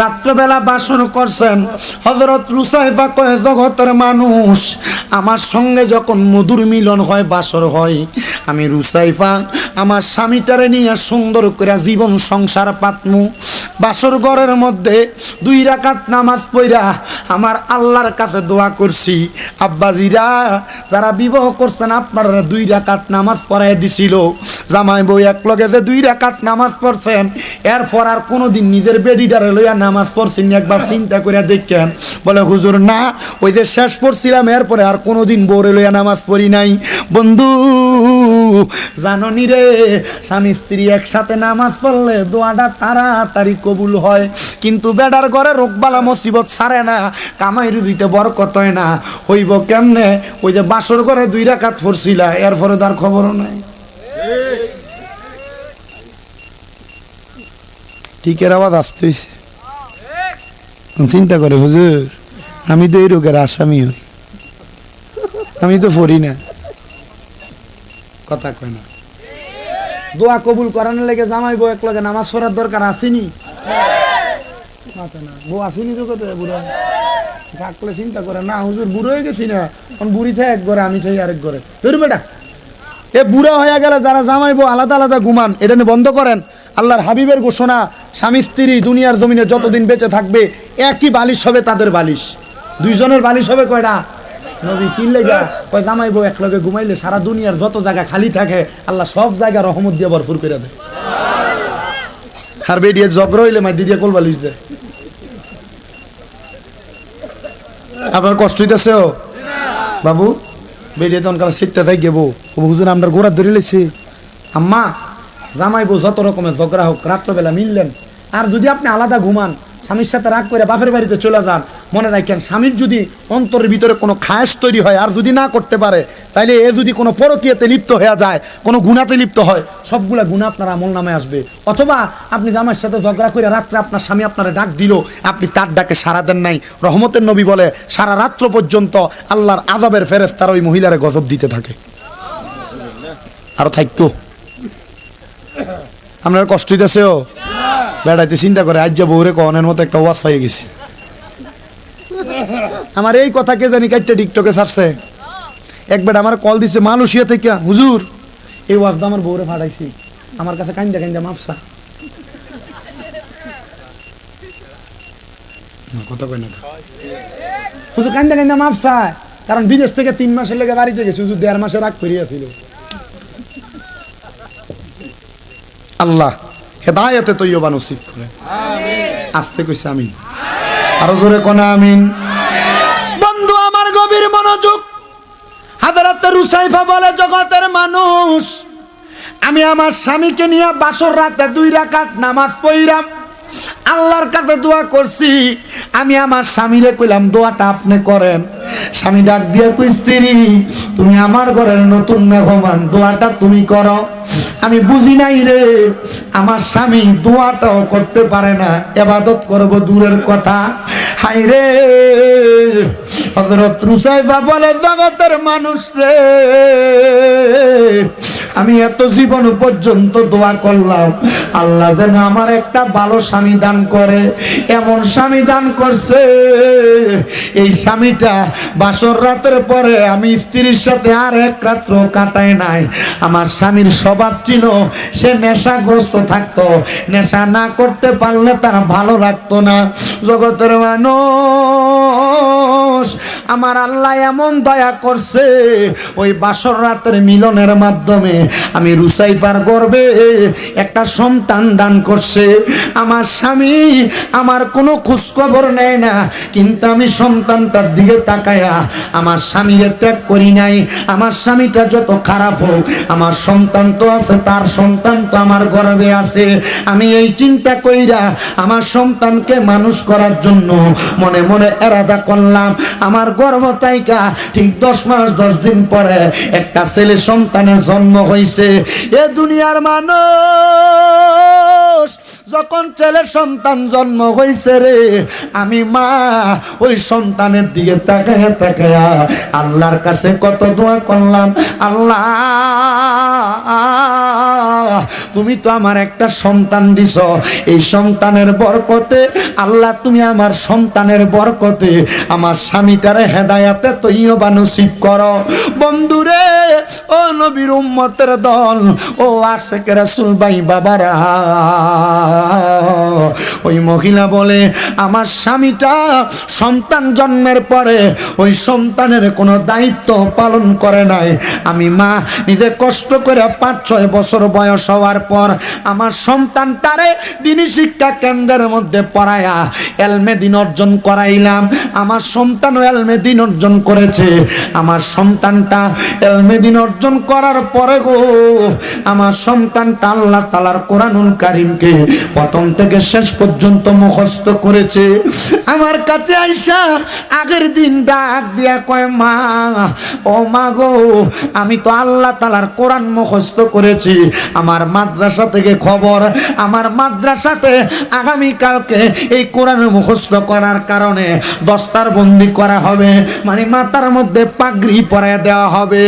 রাত্রবেলা বাসর করছেন। হযরত রুসাইফা কয়, জগতের মানুষ, আমার সঙ্গে যখন মধুর মিলন হয়, বাসর হয়, আমি রুসাইফা আমার স্বামীটারে নিয়ে সুন্দর করে জীবন সংসার পাতমু। বাসর ঘরের মধ্যে 2 রাকাত নামাজ পড়া আমার আল্লাহর কাছে দোয়া করছি, আব্বাজিরা যারা বিবাহ করছেন আপনারা 2 রাকাত নামাজ পড়ায় দিছিল, জামাই বউ এক লগে যে 2 রাকাত নামাজ পড়ছেন, এরপর আর কোনোদিন নিজের বেডিটারে লইয়া নামাজ পড়ছেন একবার চিন্তা করে দেখেন? বলে, হুজুর না, ওই যে শেষ পড়ছিলাম এরপরে আর কোনোদিন বউরে লইয়া নামাজ পড়ি নাই। বন্ধু জাননি রে, স্বামী স্ত্রী একসাথে নামাজ পড়লে দোয়াটা তাড়াতাড়ি কবুল হয়, কিন্তু বেডার ঘরে রোগবালা মুসিবত ছাড়ে না, কামাই রুজিতে বরকত হয় না। হইব কেমনে? ওই যে বাসর ঘরে 2 রাকাত পড়ছিলা, এরপরে তার খবরও নাই। ঠিকের আওয়াজ আসতে হয়েছে। চিন্তা করে, হুজুর আমি তো এই রোগের আসামি হই, আমি তো পড়ি না, কথা কয় না। দোয়া কবুল করানোর লেগে জামাই বউ এক লগে নামাজ পড়ার দরকার আসেনি? বউ আসেনি তো কত বুড়া থাকলে চিন্তা করে না, হুজুর বুড়ো হয়ে গেছি না, এখন বুড়ি থাকে এক ঘরে, আমি থাকি আরেক ঘরে। ধরু বেটা, এ বুড়া হয়ে গেলে যারা জামাই বউ আলাদা আলাদা ঘুমান, এটা নিয়ে বন্ধ করেন। আল্লাহর হাবিবের ঘোষণা, স্বামী স্ত্রী দুনিয়ার জমিনে যতদিন বেঁচে থাকবে একই বালিশ হবে তাদের বালিশ। 2 জনের বালিশ হবে কয়টা? নবী কিনলে গা কয়, জামাই বউ একলগে ঘুমাইলে সারা দুনিয়ার যত জায়গা খালি থাকে আল্লাহ সব জায়গা রহমত দিয়ে ভরপুর করে দেয়। আর বেডিয়ে ঝগড়া হইলে মাই দিদিয়া কোল বালিশ দেয়। আপনার কষ্ট হইতেছে বাবু? বেডিয়ে তখন কালা শিখতে থাই গেবো, হুজুর আমরা গোড়া ধরে লেছি। আম্মা, জামাই বউ যত রকমের ঝগড়া হোক রাত্রবেলা মিললেন, আর যদি আপনি আলাদা ঘুমান, স্বামীর সাথে রাগ করে বাপের বাড়িতে চলে যান, মনে রাখেন স্বামীর যদি অন্তরের ভিতরে কোনো খায়েশ তৈরি হয় আর যদি না করতে পারে, তাইলে এ যদি কোনো পরকীয়াতে লিপ্ত হয়ে যায়, কোনো গুনাতে লিপ্ত হয়, সবগুলা গুনাহ আপনার আমল নামে আসবে। অথবা আপনি জামাইয়ের সাথে ঝগড়া করে রাত্রে আপনার স্বামী আপনারা ডাক দিল, আপনি তার ডাকে সাড়া দেন নাই, রহমতের নবী বলে সারা রাত্র পর্যন্ত আল্লাহর আযাবের ফেরেশতারা ওই মহিলারে গজব দিতে থাকে। আরো থাকতো আপনার কষ্ট হইতেছে বেড়াইতে চিন্তা করে আজ যে বউরে কনের মতো একটা ওয়াজ হয়ে গেছে। আমার এই কথা কে জানি কাইটা টিকটকে ছাড়ছে। এক বেটা আমার কল দিচ্ছে মালয়েশিয়া থেকে, হুজুর এই ওয়াজটা আমার বউরে ফাটাইছি, আমার কাছে কান্দা কান্দা মাপসা। কথা কই না হুজুর, কান্দা কান্দা মাপসা, কারণ বিদেশ থেকে 3 মাসের লেগে বাড়িতে গেছে, হুজুর 1.5 মাসে রাগ করিয়াছিল। আল্লাহ হেদায়েতে তৈয়বা নসিব করে। আস্তে কইছে আমিন, আরো জোরে কোনা আমিন। বন্ধু আমার গভীর মনোযোগ। হযরত রুসাইফা বলে, জগতের মানুষ, আমি আমার স্বামীকে নিয়ে বাসর রাতে 2 রাকাত নামাজ পড়লাম, আল্লাহর কাছে দোয়া করছি। আমি আমার স্বামীরে কইলাম দোয়াটা আপনি করেন। স্বামী ডাক দিয়ে কই, স্ত্রী তুমি আমার ঘরের নতুন মেহমান, দোয়াটা তুমি করো। আমি বুঝি নাই রে, আমার স্বামী দোয়াটাও করতে পারে না, ইবাদত করব দূরের কথা। হাই রে, হযরত রুসাইফা বলে, জগতের মানুষ রে, আমি এত জীবন পর্যন্ত দোয়া করলাম আল্লাহ যেন আমার একটা ভালো স্বামী দান করে। এমন স্বামী দান করছে, এই স্বামীটা বাসর রাতের পরে আমি স্ত্রীর সাথে আর এক রাত্র কাটাই নাই। আমার স্বামীর স্বভাব ছিল সে নেশাগ্রস্ত থাকতো, নেশা না করতে পারলে তার ভালো লাগতো না। জগতের মানুষ, আমার আল্লাহ এমন দয়া করছে, ওই বাসর রাতের মিলনের মাধ্যমে আমি রুসাইফার গর্ভে একটা সন্তান দান করছে। আমার স্বামী আমার কোনো খোঁজ খবর নেয় না, কিন্তু আমি সন্তানটার দিকে তাকায়া আমার স্বামীরে ত্যাগ করি নাই। আমার স্বামীটা যত খারাপ হোক, আমার সন্তান তো আছে, তার সন্তান তো আমার গর্ভে আছে। আমি এই চিন্তা কইরা আমার সন্তানকে মানুষ করার জন্য মনে মনে এরাদা করলাম। আমার গর্ভ তাইকা ঠিক 10 মাস 10 দিন পরে একটা ছেলে সন্তানের জন্ম হয়েছে। এ দুনিয়ার মানুষ, যখন ছেলে সন্তান জন্ম হয়েছে রে, আমি মা ওই সন্তানের দিকে তাকায়া তাকায়া আল্লাহর কাছে কত দোয়া করলাম। আল্লাহ তুমি তো আমার একটা সন্তান দিছ, এই সন্তানের বরকতে আল্লাহ তুমি আমার সন্তানের বরকতে আমার স্বামীটারে হেদায়াতে তৈয়বা নসিব করো। বন্ধুরে, ও নবীর উম্মতের দল, ও আশেক রাসূল ভাই বাবারা, ওই মহিলা বলে আমার স্বামীটা সন্তান জন্মের পরে ওই সন্তানের কোনো দায়িত্ব পালন করে নাই। আমি মা নিজে কষ্ট করে 5-6 বছর বয়স হওয়ার পর আমার সন্তানটারে দিনী শিক্ষা কেন্দ্রের মধ্যে পড়ায়া এলমে দিন অর্জন করাইলাম। আমার সন্তানও এলমে দিন অর্জন করেছে। আমার সন্তানটা এলমে দিন অর্জন করার পরে গো, আমার সন্তানটা আল্লাহ তাআলার কোরআনুল কারীমকে প্রথম থেকে শেষ পর্যন্ত মুখস্থ করেছে। আমার কাছে আইসা আগের দিন ডাক দিয়া কয়, মা, ও মা গো, আমি তো আল্লাহ তাআলার কোরআন মুখস্থ করেছি। আমার মাদ্রাসা থেকে খবর, আমার মাদ্রাসাতে আগামী কালকে এই কোরআন মুখস্থ করার কারণে দস্তার বন্দি করা হবে, মানে মাথার মধ্যে পাগড়ি পরায় দেওয়া হবে।